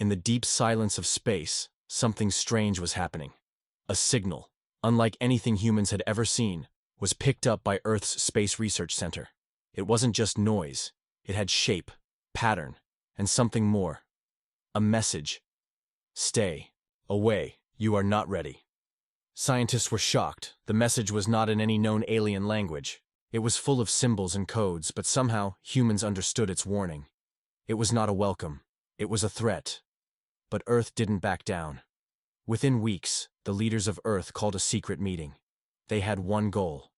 In the deep silence of space, something strange was happening. A signal, unlike anything humans had ever seen, was picked up by Earth's Space Research Center. It wasn't just noise. It had shape, pattern, and something more. A message. Stay. Away. You are not ready. Scientists were shocked. The message was not in any known alien language. It was full of symbols and codes, but somehow humans understood its warning. It was not a welcome. It was a threat. But Earth didn't back down. Within weeks, the leaders of Earth called a secret meeting. They had one goal: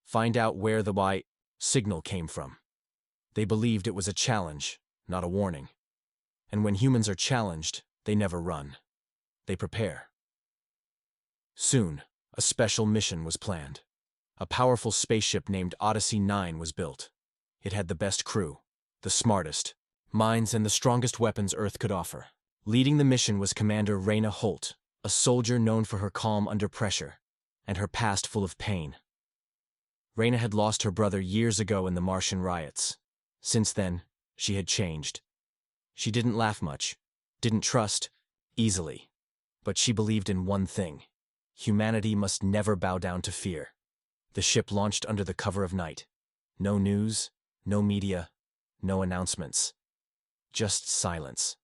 find out where the Y signal came from. They believed it was a challenge, not a warning. And when humans are challenged, they never run. They prepare. Soon, a special mission was planned. A powerful spaceship named Odyssey 9 was built. It had the best crew, the smartest minds, and the strongest weapons Earth could offer. Leading the mission was Commander Raina Holt, a soldier known for her calm under pressure, and her past full of pain. Raina had lost her brother years ago in the Martian riots. Since then, she had changed. She didn't laugh much, didn't trust easily, but she believed in one thing: humanity must never bow down to fear. The ship launched under the cover of night. No news, no media, no announcements. Just silence.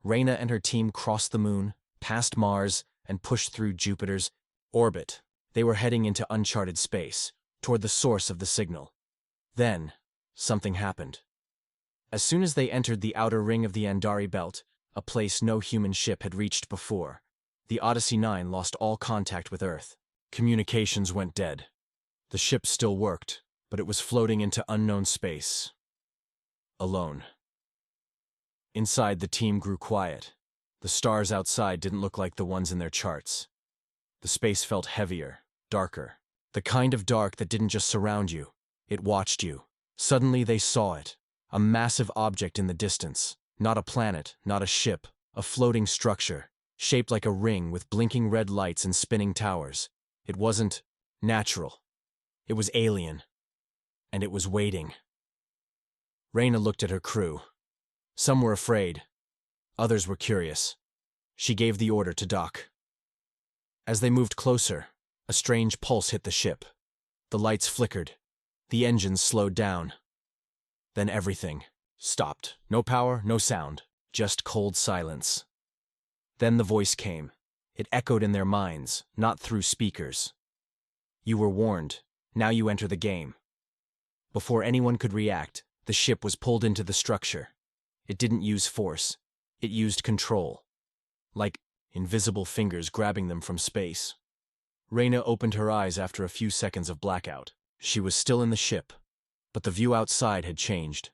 Raina and her team crossed the moon, passed Mars, and pushed through Jupiter's orbit. They were heading into uncharted space, toward the source of the signal. Then, something happened. As soon as they entered the outer ring of the Andari Belt, a place no human ship had reached before, the Odyssey 9 lost all contact with Earth. Communications went dead. The ship still worked, but it was floating into unknown space. Alone. Inside, the team grew quiet. The stars outside didn't look like the ones in their charts. The space felt heavier, darker. The kind of dark that didn't just surround you, it watched you. Suddenly they saw it. A massive object in the distance. Not a planet, not a ship. A floating structure, shaped like a ring with blinking red lights and spinning towers. It wasn't natural. It was alien. And it was waiting. Raina looked at her crew. Some were afraid. Others were curious. She gave the order to dock. As they moved closer, a strange pulse hit the ship. The lights flickered. The engines slowed down. Then everything stopped. No power, no sound. Just cold silence. Then the voice came. It echoed in their minds, not through speakers. You were warned. Now you enter the game. Before anyone could react, the ship was pulled into the structure. It didn't use force. It used control. Like invisible fingers grabbing them from space. Raina opened her eyes after a few seconds of blackout. She was still in the ship, but the view outside had changed.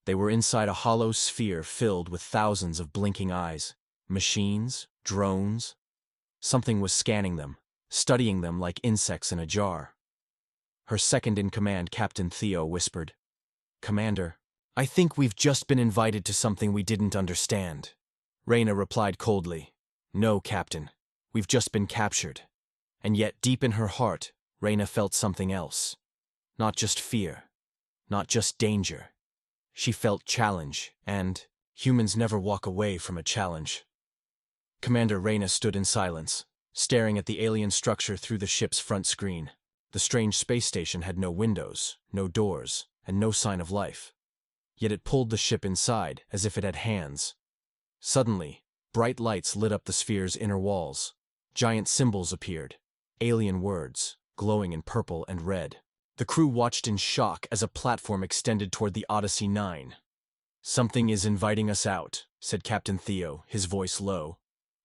They were inside a hollow sphere filled with thousands of blinking eyes. Machines, drones. Something was scanning them, studying them like insects in a jar. Her second-in-command, Captain Theo, whispered, "Commander, I think we've just been invited to something we didn't understand." Raina replied coldly, "No, Captain. We've just been captured." And yet, deep in her heart, Raina felt something else. Not just fear. Not just danger. She felt challenge, and humans never walk away from a challenge. Commander Raina stood in silence, staring at the alien structure through the ship's front screen. The strange space station had no windows, no doors, and no sign of life. Yet it pulled the ship inside, as if it had hands. Suddenly, bright lights lit up the sphere's inner walls. Giant symbols appeared, alien words, glowing in purple and red. The crew watched in shock as a platform extended toward the Odyssey 9. "Something is inviting us out," said Captain Theo, his voice low.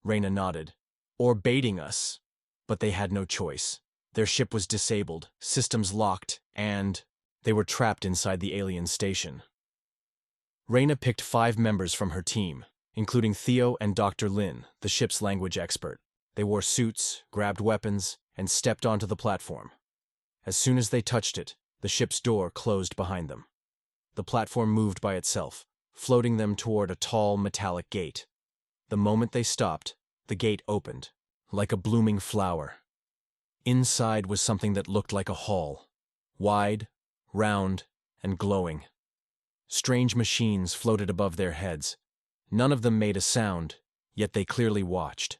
Raina nodded. "Or baiting us." But they had no choice. Their ship was disabled, systems locked, and they were trapped inside the alien station. Raina picked 5 members from her team, including Theo and Dr. Lin, the ship's language expert. They wore suits, grabbed weapons, and stepped onto the platform. As soon as they touched it, the ship's door closed behind them. The platform moved by itself, floating them toward a tall, metallic gate. The moment they stopped, the gate opened, like a blooming flower. Inside was something that looked like a hall, wide, round, and glowing. Strange machines floated above their heads, None of them made a sound, yet they clearly watched.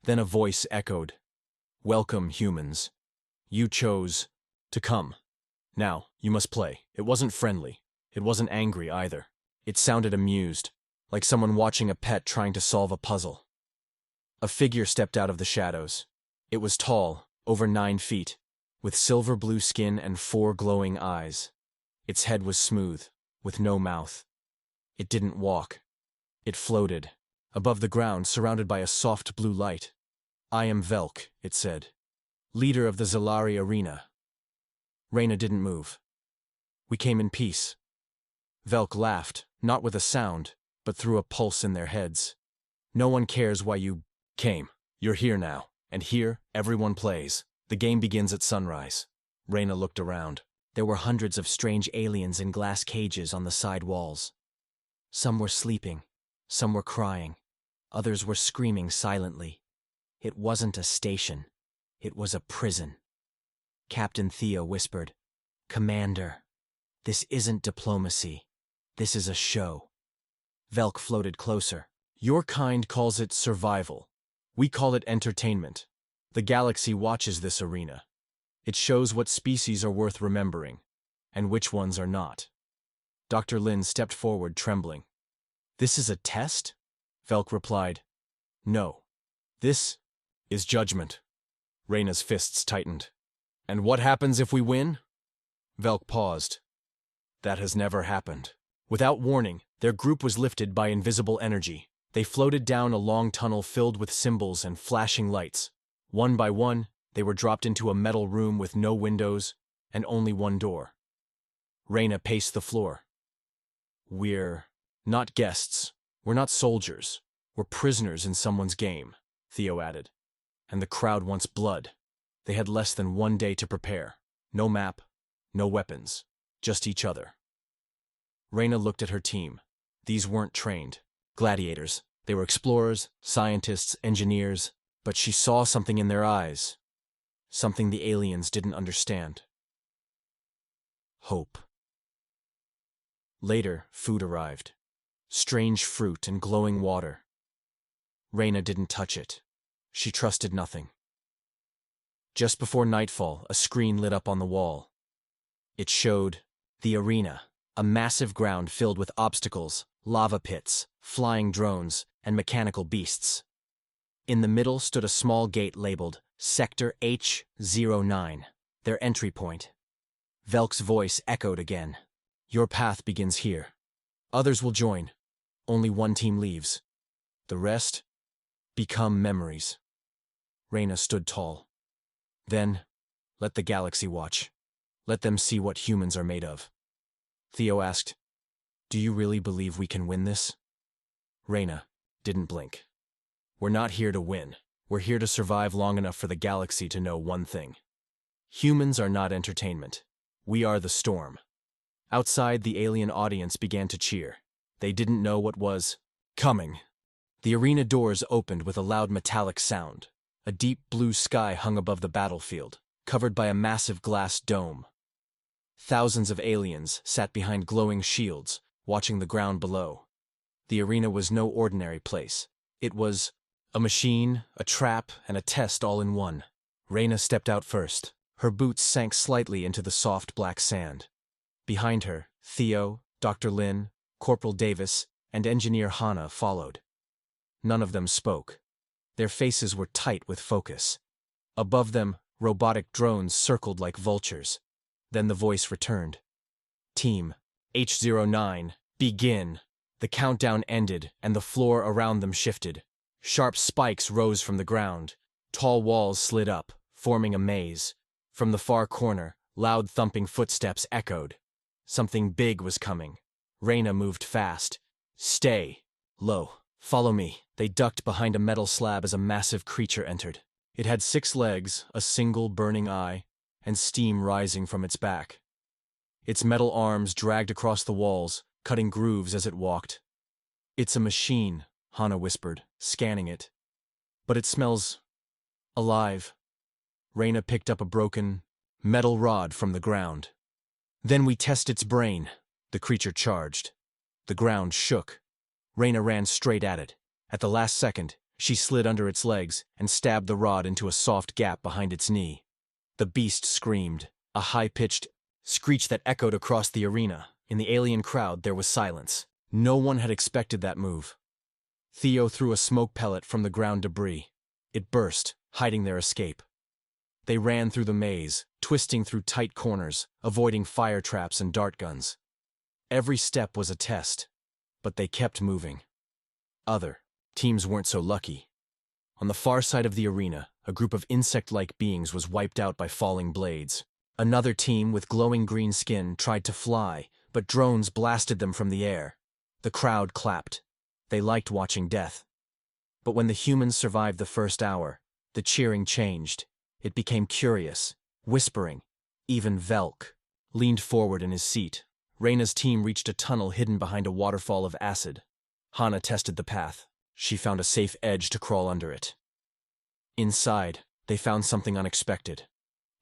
Then a voice echoed. "Welcome, humans. You chose to come. Now, you must play." It wasn't friendly. It wasn't angry either. It sounded amused, like someone watching a pet trying to solve a puzzle. A figure stepped out of the shadows. It was tall, over 9 feet, with silver blue skin and 4 glowing eyes. Its head was smooth, with no mouth. It didn't walk. It floated, above the ground, surrounded by a soft blue light. "I am Velk," it said, "leader of the Zalari arena." Reyna didn't move. "We came in peace." Velk laughed, not with a sound, but through a pulse in their heads. "No one cares why you came. You're here now, and here, everyone plays. The game begins at sunrise." Reyna looked around. There were hundreds of strange aliens in glass cages on the side walls. Some were sleeping, some were crying, others were screaming silently. It wasn't a station. It was a prison. Captain Theo whispered, "Commander, this isn't diplomacy. This is a show." Velk floated closer. "Your kind calls it survival. We call it entertainment. The galaxy watches this arena. It shows what species are worth remembering, and which ones are not." Dr. Lin stepped forward, trembling. "This is a test?" Velk replied. "No. This is judgment." Reyna's fists tightened. "And what happens if we win?" Velk paused. "That has never happened." Without warning, their group was lifted by invisible energy. They floated down a long tunnel filled with symbols and flashing lights. One by one, they were dropped into a metal room with no windows and only one door. Reyna paced the floor. "We're not guests. We're not soldiers. We're prisoners in someone's game," Theo added. "And the crowd wants blood." They had less than 1 day to prepare. No map, no weapons, just each other. Reyna looked at her team. These weren't trained gladiators. They were explorers, scientists, engineers, but she saw something in their eyes. Something the aliens didn't understand. Hope. Later, food arrived. Strange fruit and glowing water. Reyna didn't touch it. She trusted nothing. Just before nightfall, a screen lit up on the wall. It showed the arena, a massive ground filled with obstacles, lava pits, flying drones, and mechanical beasts. In the middle stood a small gate labeled Sector H09, their entry point. Velk's voice echoed again. "Your path begins here. Others will join. Only one team leaves. The rest become memories." Reyna stood tall. "Then, let the galaxy watch. Let them see what humans are made of." Theo asked, "Do you really believe we can win this?" Reyna didn't blink. "We're not here to win. We're here to survive long enough for the galaxy to know one thing. Humans are not entertainment. We are the storm." Outside, the alien audience began to cheer. They didn't know what was coming. The arena doors opened with a loud metallic sound. A deep blue sky hung above the battlefield, covered by a massive glass dome. Thousands of aliens sat behind glowing shields, watching the ground below. The arena was no ordinary place. It was a machine, a trap, and a test all in one. Reyna stepped out first. Her boots sank slightly into the soft black sand. Behind her, Theo, Dr. Lin, Corporal Davis, and Engineer Hana followed. None of them spoke. Their faces were tight with focus. Above them, robotic drones circled like vultures. Then the voice returned. "Team H09, begin." The countdown ended, and the floor around them shifted. Sharp spikes rose from the ground. Tall walls slid up, forming a maze. From the far corner, loud thumping footsteps echoed. Something big was coming. Reyna moved fast. "Stay low. Follow me." They ducked behind a metal slab as a massive creature entered. It had 6 legs, a single burning eye, and steam rising from its back. Its metal arms dragged across the walls, cutting grooves as it walked. "It's a machine," Hana whispered, scanning it. "But it smells alive." Reyna picked up a broken metal rod from the ground. "Then we test its brain." The creature charged. The ground shook. Reyna ran straight at it. At the last second, she slid under its legs and stabbed the rod into a soft gap behind its knee. The beast screamed, a high-pitched screech that echoed across the arena. In the alien crowd, there was silence. No one had expected that move. Theo threw a smoke pellet from the ground debris. It burst, hiding their escape. They ran through the maze, twisting through tight corners, avoiding fire traps and dart guns. Every step was a test, but they kept moving. Other teams weren't so lucky. On the far side of the arena, a group of insect-like beings was wiped out by falling blades. Another team with glowing green skin tried to fly, but drones blasted them from the air. The crowd clapped. They liked watching death. But when the humans survived the first hour, the cheering changed. It became curious, whispering. Even Velk leaned forward in his seat. Reyna's team reached a tunnel hidden behind a waterfall of acid. Hana tested the path. She found a safe edge to crawl under it. Inside, they found something unexpected.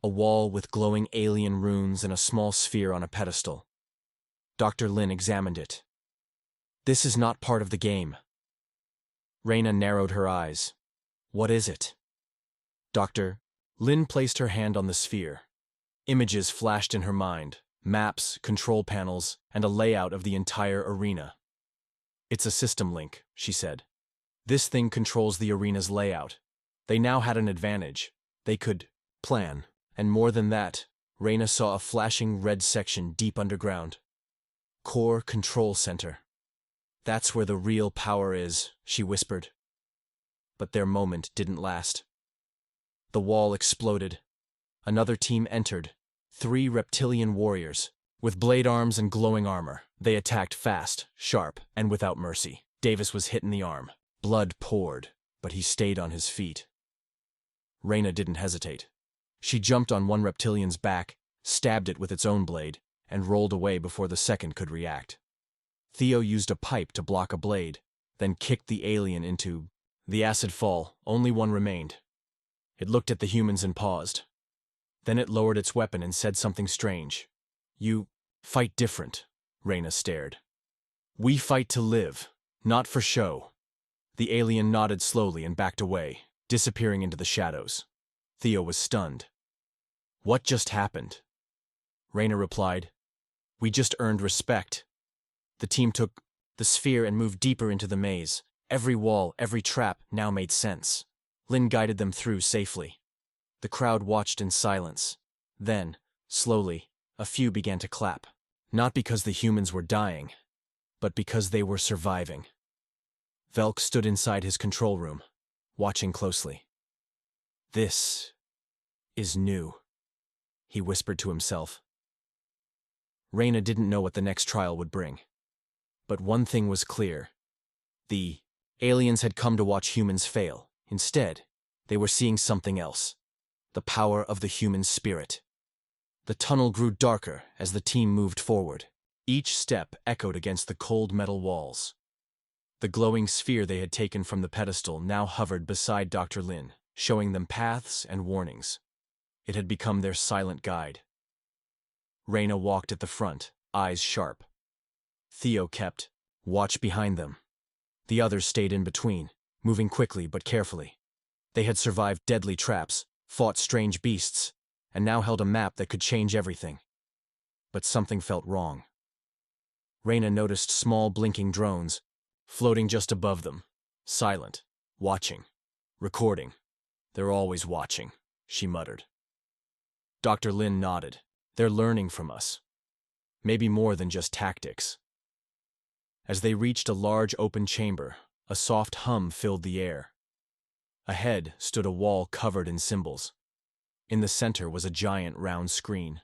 A wall with glowing alien runes and a small sphere on a pedestal. Dr. Lin examined it. "This is not part of the game." Reyna narrowed her eyes. "What is it?" Dr. Lin placed her hand on the sphere. Images flashed in her mind, maps, control panels, and a layout of the entire arena. "It's a system link," she said. "This thing controls the arena's layout." They now had an advantage. They could plan. And more than that, Reyna saw a flashing red section deep underground. Core Control Center. "That's where the real power is," she whispered. But their moment didn't last. The wall exploded. Another team entered. 3 reptilian warriors. With blade arms and glowing armor, they attacked fast, sharp, and without mercy. Davis was hit in the arm. Blood poured, but he stayed on his feet. Reyna didn't hesitate. She jumped on one reptilian's back, stabbed it with its own blade, and rolled away before the second could react. Theo used a pipe to block a blade, then kicked the alien into the acid fall. Only one remained. It looked at the humans and paused. Then it lowered its weapon and said something strange. "You fight different," Reyna stared. "We fight to live, not for show." The alien nodded slowly and backed away, disappearing into the shadows. Theo was stunned. "What just happened?" Reyna replied, "We just earned respect." The team took the sphere and moved deeper into the maze. Every wall, every trap now made sense. Lin guided them through safely. The crowd watched in silence. Then, slowly, a few began to clap. Not because the humans were dying, but because they were surviving. Velk stood inside his control room, watching closely. "This is new," he whispered to himself. Reyna didn't know what the next trial would bring. But one thing was clear. The aliens had come to watch humans fail. Instead, they were seeing something else. The power of the human spirit. The tunnel grew darker as the team moved forward. Each step echoed against the cold metal walls. The glowing sphere they had taken from the pedestal now hovered beside Dr. Lin, showing them paths and warnings. It had become their silent guide. Reyna walked at the front, eyes sharp. Theo kept watch behind them. The others stayed in between, moving quickly but carefully. They had survived deadly traps, fought strange beasts, and now held a map that could change everything. But something felt wrong. Reyna noticed small blinking drones, floating just above them, silent, watching, recording. "They're always watching," she muttered. Dr. Lin nodded. "They're learning from us. Maybe more than just tactics." As they reached a large open chamber, a soft hum filled the air. Ahead stood a wall covered in symbols. In the center was a giant round screen.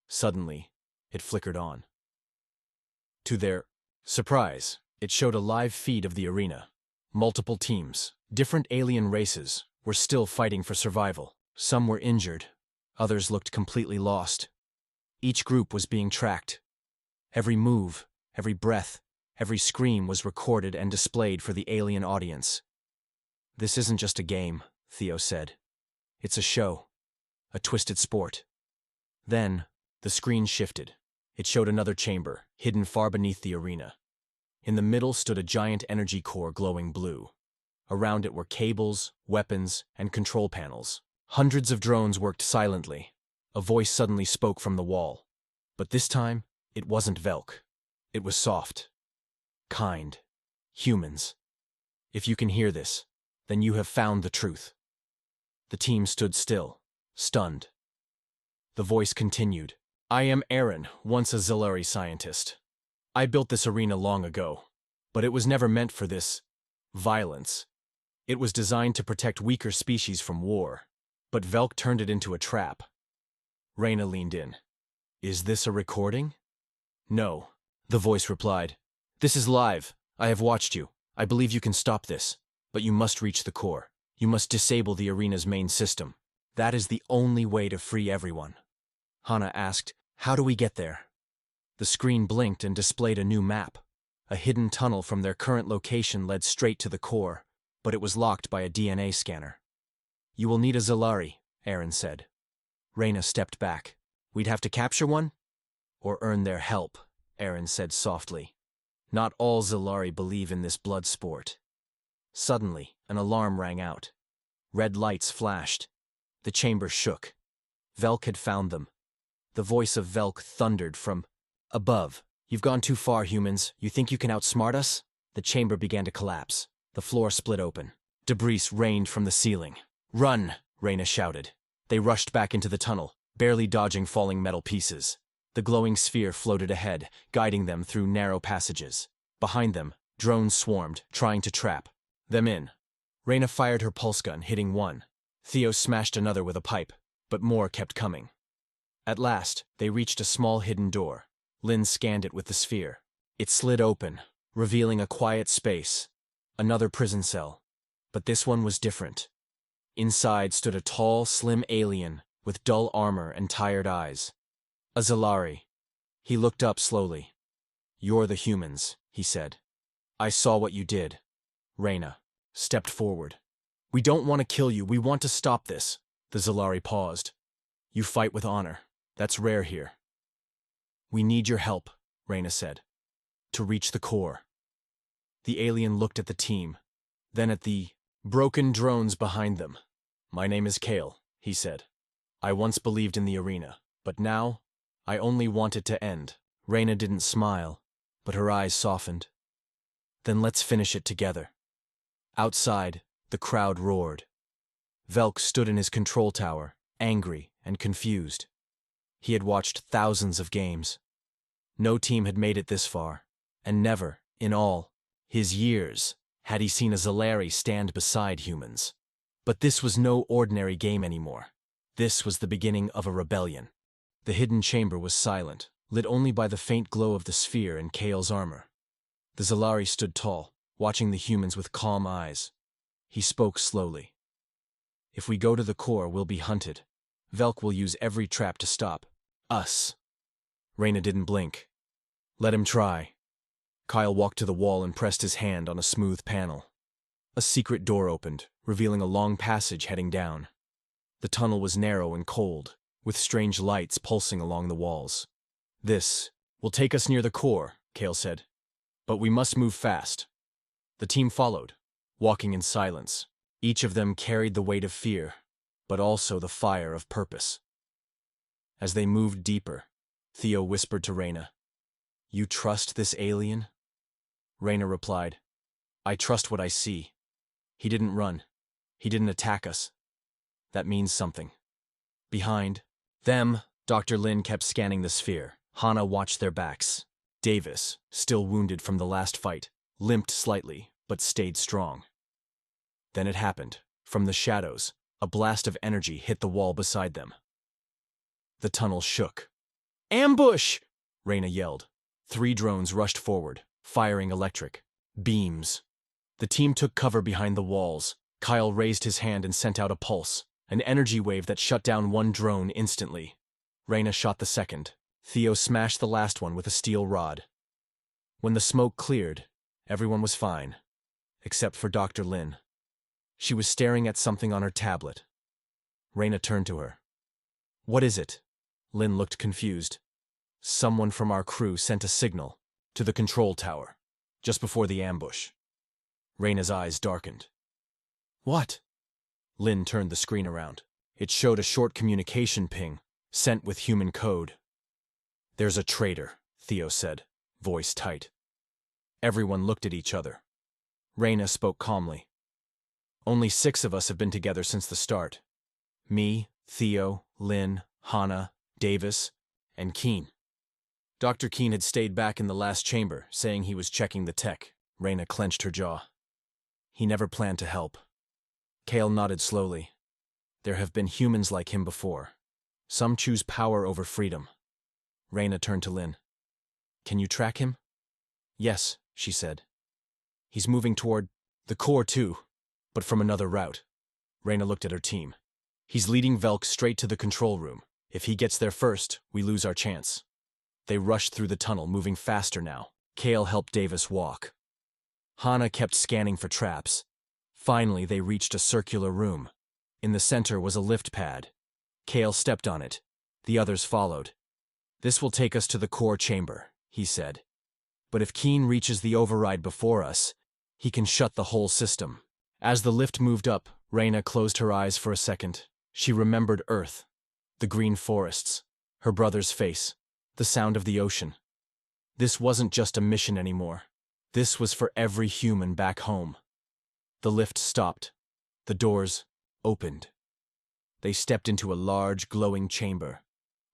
Suddenly, it flickered on. To their surprise, it showed a live feed of the arena. Multiple teams, different alien races, were still fighting for survival. Some were injured, others looked completely lost. Each group was being tracked. Every move, every breath, every scream was recorded and displayed for the alien audience. "This isn't just a game," Theo said. "It's a show, a twisted sport." Then, the screen shifted. It showed another chamber, hidden far beneath the arena. In the middle stood a giant energy core glowing blue. Around it were cables, weapons, and control panels. Hundreds of drones worked silently. A voice suddenly spoke from the wall. But this time, it wasn't Velk. It was soft. Kind. Humans. If you can hear this, then you have found the truth. The team stood still, stunned. The voice continued. I am Aaron, once a Zilari scientist. I built this arena long ago, but it was never meant for this violence. It was designed to protect weaker species from war, but Velk turned it into a trap. Reyna leaned in. Is this a recording? No, the voice replied. This is live. I have watched you. I believe you can stop this, but you must reach the core. You must disable the arena's main system. That is the only way to free everyone. Hana asked, how do we get there? The screen blinked and displayed a new map. A hidden tunnel from their current location led straight to the core, but it was locked by a DNA scanner. You will need a Zilari, Aaron said. Reyna stepped back. We'd have to capture one? Or earn their help, Aaron said softly. Not all Zilari believe in this blood sport. Suddenly, an alarm rang out. Red lights flashed. The chamber shook. Velk had found them. The voice of Velk thundered from above. You've gone too far, humans. You think you can outsmart us? The chamber began to collapse. The floor split open. Debris rained from the ceiling. Run, Reyna shouted. They rushed back into the tunnel, barely dodging falling metal pieces. The glowing sphere floated ahead, guiding them through narrow passages. Behind them, drones swarmed, trying to trap them in. Reyna fired her pulse gun, hitting one. Theo smashed another with a pipe, but more kept coming. At last, they reached a small hidden door. Lynn scanned it with the sphere. It slid open, revealing a quiet space. Another prison cell. But this one was different. Inside stood a tall, slim alien with dull armor and tired eyes. A Zilari. He looked up slowly. You're the humans, he said. I saw what you did. Reyna stepped forward. We don't want to kill you, we want to stop this. The Zilari paused. You fight with honor. That's rare here. We need your help, Reyna said, to reach the core. The alien looked at the team, then at the broken drones behind them. My name is Kale, he said. I once believed in the arena, but now I only want it to end. Reyna didn't smile, but her eyes softened. Then let's finish it together. Outside, the crowd roared. Velk stood in his control tower, angry and confused. He had watched thousands of games. No team had made it this far, and never, in all his years, had he seen a Zilari stand beside humans. But this was no ordinary game anymore. This was the beginning of a rebellion. The hidden chamber was silent, lit only by the faint glow of the sphere and Kale's armor. The Zilari stood tall, watching the humans with calm eyes. He spoke slowly. If we go to the core, we'll be hunted. Velk will use every trap to stop us. Reyna didn't blink. Let him try. Kyle walked to the wall and pressed his hand on a smooth panel. A secret door opened, revealing a long passage heading down. The tunnel was narrow and cold, with strange lights pulsing along the walls. This will take us near the core, Kale said. But we must move fast. The team followed, walking in silence. Each of them carried the weight of fear, but also the fire of purpose. As they moved deeper, Theo whispered to Reyna, You trust this alien? Reyna replied, I trust what I see. He didn't run. He didn't attack us. That means something. Behind them, Dr. Lin kept scanning the sphere. Hana watched their backs. Davis, still wounded from the last fight, limped slightly, but stayed strong. Then it happened. From the shadows, a blast of energy hit the wall beside them. The tunnel shook. Ambush! Reyna yelled. 3 drones rushed forward, firing electric beams. The team took cover behind the walls. Kyle raised his hand and sent out a pulse, an energy wave that shut down one drone instantly. Reyna shot the second. Theo smashed the last one with a steel rod. When the smoke cleared, everyone was fine, except for Dr. Lin. She was staring at something on her tablet. Reyna turned to her. What is it? Lin looked confused. Someone from our crew sent a signal to the control tower. just before the ambush. Reyna's eyes darkened. What? Lin turned the screen around. It showed a short communication ping, sent with human code. There's a traitor, Theo said, voice tight. Everyone looked at each other. Reyna spoke calmly. Only 6 of us have been together since the start. Me, Theo, Lin, Hannah, Davis, and Keen. Dr. Keen had stayed back in the last chamber, saying he was checking the tech. Reyna clenched her jaw. He never planned to help. Kale nodded slowly. There have been humans like him before. Some choose power over freedom. Reyna turned to Lin. Can you track him? Yes, she said. He's moving toward the core too, but from another route. Reyna looked at her team. He's leading Velk straight to the control room. If he gets there first, we lose our chance. They rushed through the tunnel, moving faster now. Kale helped Davis walk. Hannah kept scanning for traps. Finally, they reached a circular room. In the center was a lift pad. Kale stepped on it. The others followed. This will take us to the core chamber, he said. But if Keen reaches the override before us, he can shut the whole system. As the lift moved up, Reyna closed her eyes for a second. She remembered Earth, the green forests, her brother's face, the sound of the ocean. This wasn't just a mission anymore. This was for every human back home. The lift stopped. The doors opened. They stepped into a large, glowing chamber.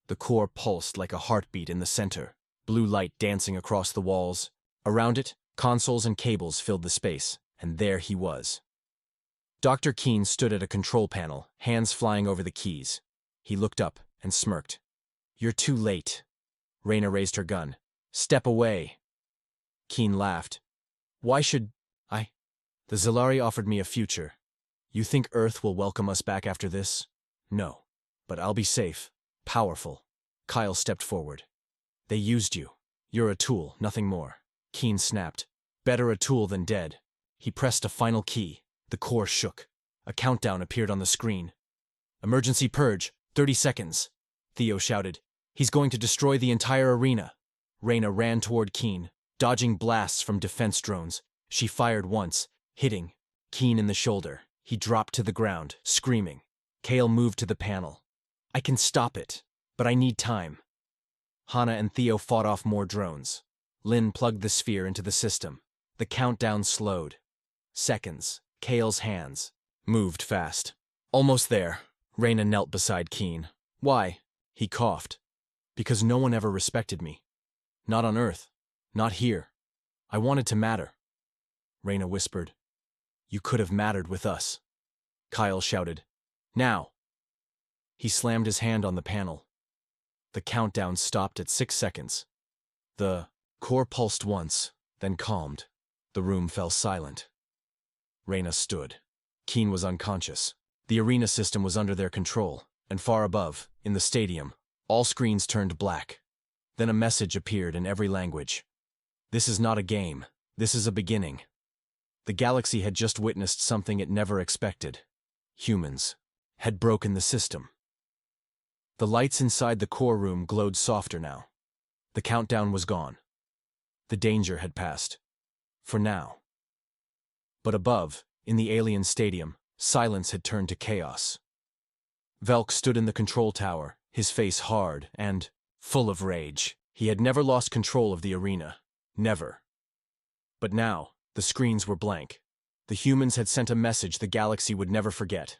The core pulsed like a heartbeat in the center, blue light dancing across the walls. Around it, consoles and cables filled the space, and there he was. Dr. Keen stood at a control panel, hands flying over the keys. He looked up and smirked. You're too late. Reyna raised her gun. Step away. Keen laughed. Why should I? The Zilari offered me a future. You think Earth will welcome us back after this? No. But I'll be safe. Powerful. Kyle stepped forward. They used you. You're a tool, nothing more. Keen snapped. Better a tool than dead. He pressed a final key. The core shook. A countdown appeared on the screen. Emergency purge, 30 seconds. Theo shouted. He's going to destroy the entire arena. Reyna ran toward Keen, dodging blasts from defense drones. She fired once, hitting Keen in the shoulder. He dropped to the ground, screaming. Kale moved to the panel. I can stop it, but I need time. Hannah and Theo fought off more drones. Lin plugged the sphere into the system. The countdown slowed. Seconds. Kale's hands moved fast. Almost there. Reyna knelt beside Keen. Why? He coughed. Because no one ever respected me. Not on Earth. Not here. I wanted to matter. Reyna whispered. You could have mattered with us. Kyle shouted. Now. He slammed his hand on the panel. The countdown stopped at 6 seconds. The core pulsed once, then calmed. The room fell silent. Reyna stood. Keen was unconscious. The arena system was under their control, and far above, in the stadium, all screens turned black. Then a message appeared in every language. This is not a game. This is a beginning. The galaxy had just witnessed something it never expected. Humans had broken the system. The lights inside the core room glowed softer now. The countdown was gone. The danger had passed. For now. But above, in the alien stadium, silence had turned to chaos. Velk stood in the control tower, his face hard and full of rage. He had never lost control of the arena. Never. But now, the screens were blank. The humans had sent a message the galaxy would never forget.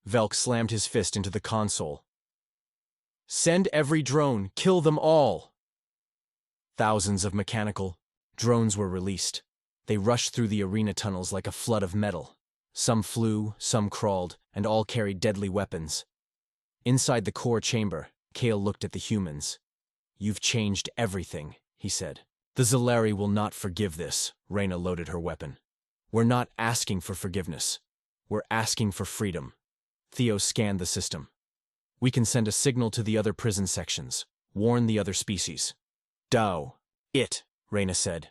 Velk slammed his fist into the console. Send every drone, kill them all! Thousands of mechanical drones were released. They rushed through the arena tunnels like a flood of metal. Some flew, some crawled, and all carried deadly weapons. Inside the core chamber, Kale looked at the humans. You've changed everything, he said. The Zilari will not forgive this. Reyna loaded her weapon. We're not asking for forgiveness. We're asking for freedom. Theo scanned the system. We can send a signal to the other prison sections. Warn the other species. Dao. It, Reyna said.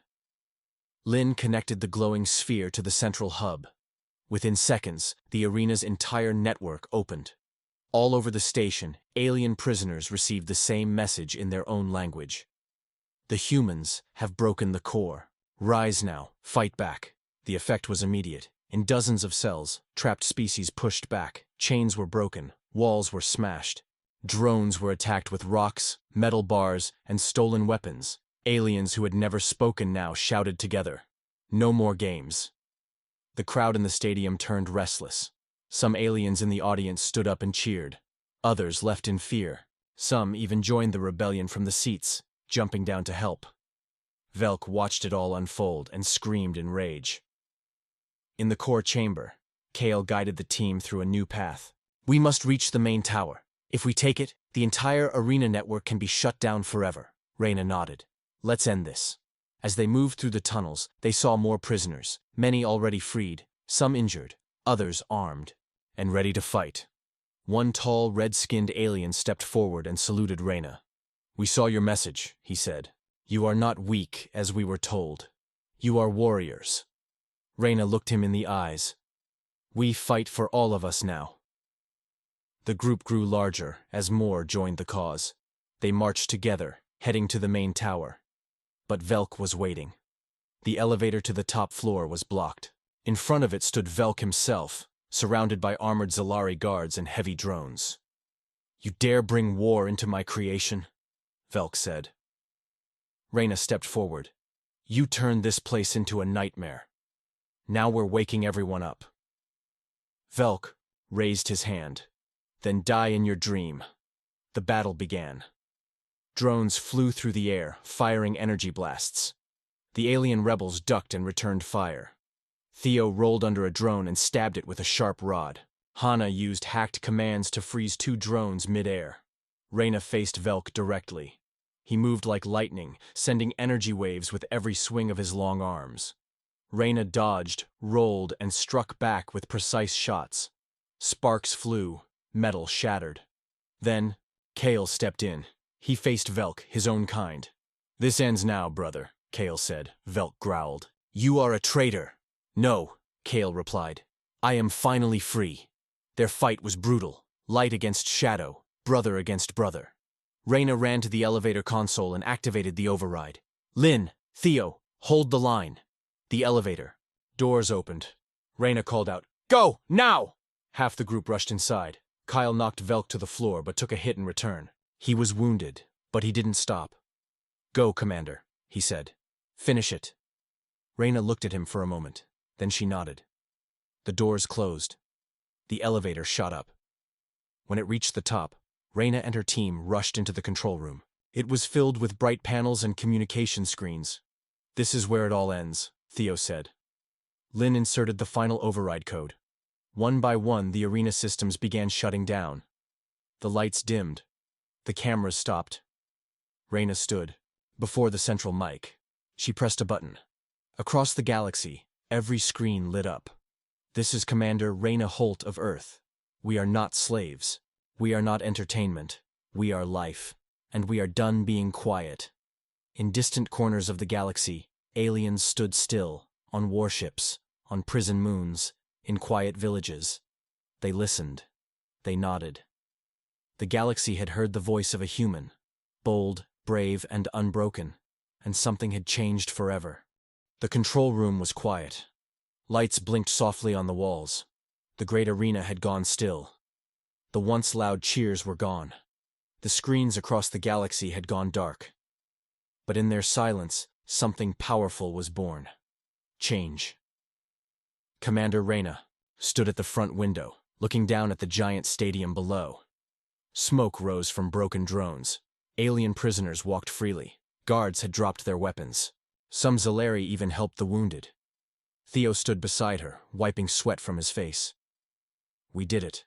Lin connected the glowing sphere to the central hub. Within seconds, the arena's entire network opened. All over the station, alien prisoners received the same message in their own language. The humans have broken the core. Rise now, fight back. The effect was immediate. In dozens of cells, trapped species pushed back, chains were broken, walls were smashed. Drones were attacked with rocks, metal bars, and stolen weapons. Aliens who had never spoken now shouted together. No more games. The crowd in the stadium turned restless. Some aliens in the audience stood up and cheered. Others left in fear. Some even joined the rebellion from the seats, jumping down to help. Velk watched it all unfold and screamed in rage. In the core chamber, Kale guided the team through a new path. We must reach the main tower. If we take it, the entire arena network can be shut down forever. Reyna nodded. Let's end this. As they moved through the tunnels, they saw more prisoners, many already freed, some injured, others armed, and ready to fight. One tall, red-skinned alien stepped forward and saluted Reyna. We saw your message, he said. You are not weak, as we were told. You are warriors. Reyna looked him in the eyes. We fight for all of us now. The group grew larger as more joined the cause. They marched together, heading to the main tower. But Velk was waiting. The elevator to the top floor was blocked. In front of it stood Velk himself, surrounded by armored Zalari guards and heavy drones. You dare bring war into my creation? Velk said. Reyna stepped forward. You turned this place into a nightmare. Now we're waking everyone up. Velk raised his hand. Then die in your dream. The battle began. Drones flew through the air, firing energy blasts. The alien rebels ducked and returned fire. Theo rolled under a drone and stabbed it with a sharp rod. Hana used hacked commands to freeze 2 drones mid-air. Reyna faced Velk directly. He moved like lightning, sending energy waves with every swing of his long arms. Reyna dodged, rolled, and struck back with precise shots. Sparks flew, metal shattered. Then, Kale stepped in. He faced Velk, his own kind. This ends now, brother, Kale said. Velk growled. You are a traitor. No, Kale replied. I am finally free. Their fight was brutal. Light against shadow, brother against brother. Reyna ran to the elevator console and activated the override. Lynn, Theo, hold the line. The elevator. Doors opened. Reyna called out, Go, now! Half the group rushed inside. Kyle knocked Velk to the floor but took a hit in return. He was wounded, but he didn't stop. Go, Commander, he said. Finish it. Reyna looked at him for a moment. Then she nodded. The doors closed. The elevator shot up. When it reached the top, Reyna and her team rushed into the control room. It was filled with bright panels and communication screens. This is where it all ends, Theo said. Lynn inserted the final override code. One by one, the arena systems began shutting down. The lights dimmed. The cameras stopped. Reyna stood before the central mic. She pressed a button. Across the galaxy, every screen lit up. This is Commander Reyna Holt of Earth. We are not slaves. We are not entertainment. We are life. And we are done being quiet. In distant corners of the galaxy, aliens stood still, on warships, on prison moons, in quiet villages. They listened. They nodded. The galaxy had heard the voice of a human, bold, brave, and unbroken, and something had changed forever. The control room was quiet. Lights blinked softly on the walls. The great arena had gone still. The once loud cheers were gone. The screens across the galaxy had gone dark. But in their silence, something powerful was born. Change. Commander Reyna stood at the front window, looking down at the giant stadium below. Smoke rose from broken drones. Alien prisoners walked freely. Guards had dropped their weapons. Some Zalari even helped the wounded. Theo stood beside her, wiping sweat from his face. We did it.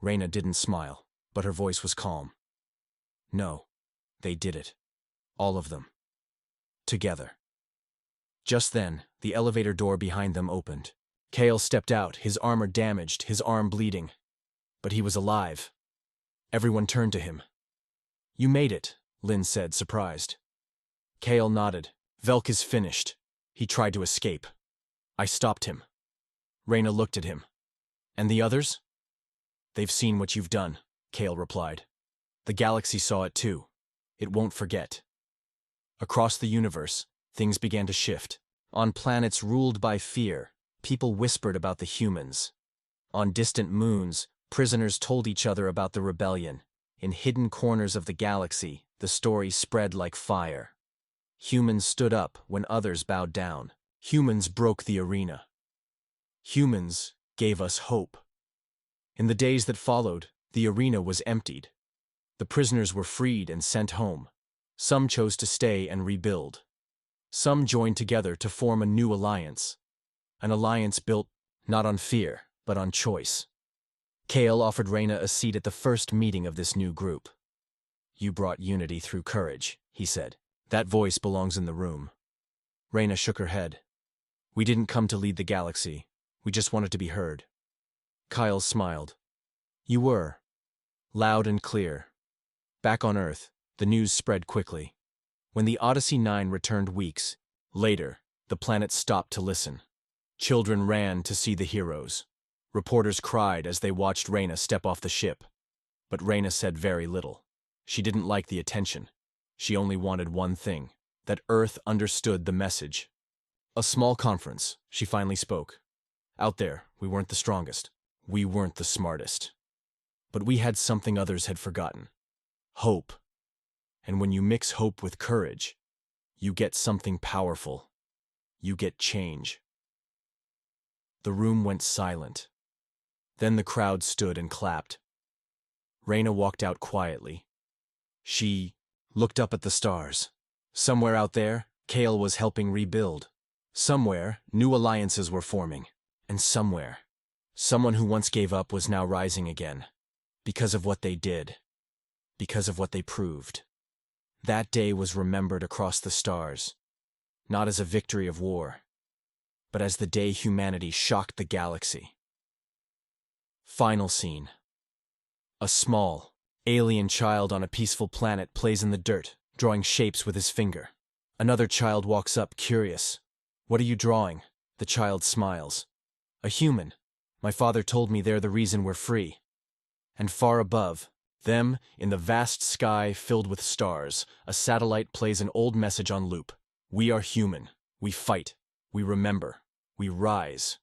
Reyna didn't smile, but her voice was calm. No, they did it. All of them. Together. Just then, the elevator door behind them opened. Kale stepped out, his armor damaged, his arm bleeding. But he was alive. Everyone turned to him. You made it, Lynn said, surprised. Kale nodded. Velk is finished. He tried to escape. I stopped him. Reyna looked at him. And the others? They've seen what you've done, Kale replied. The galaxy saw it too. It won't forget. Across the universe, things began to shift. On planets ruled by fear, people whispered about the humans. On distant moons, prisoners told each other about the rebellion. In hidden corners of the galaxy, the story spread like fire. Humans stood up when others bowed down. Humans broke the arena. Humans gave us hope. In the days that followed, the arena was emptied. The prisoners were freed and sent home. Some chose to stay and rebuild. Some joined together to form a new alliance. An alliance built not on fear, but on choice. Kale offered Reyna a seat at the first meeting of this new group. "You brought unity through courage," he said. "That voice belongs in the room." Reyna shook her head. "We didn't come to lead the galaxy. We just wanted to be heard." Kyle smiled. "You were. Loud and clear." Back on Earth, the news spread quickly. When the Odyssey 9 returned weeks later, the planet stopped to listen. Children ran to see the heroes. Reporters cried as they watched Reyna step off the ship. But Reyna said very little. She didn't like the attention. She only wanted one thing: that Earth understood the message. A small conference, she finally spoke. "Out there, we weren't the strongest. We weren't the smartest. But we had something others had forgotten. Hope. And when you mix hope with courage, you get something powerful. You get change." The room went silent. Then the crowd stood and clapped. Reyna walked out quietly. She looked up at the stars. Somewhere out there, Kale was helping rebuild. Somewhere, new alliances were forming. And somewhere, someone who once gave up was now rising again. Because of what they did. Because of what they proved. That day was remembered across the stars. Not as a victory of war, but as the day humanity shocked the galaxy. Final scene. A small, alien child on a peaceful planet plays in the dirt, drawing shapes with his finger. Another child walks up, curious. "What are you drawing?" The child smiles. "A human. My father told me they're the reason we're free." And far above them, in the vast sky filled with stars, a satellite plays an old message on loop. "We are human. We fight. We remember. We rise."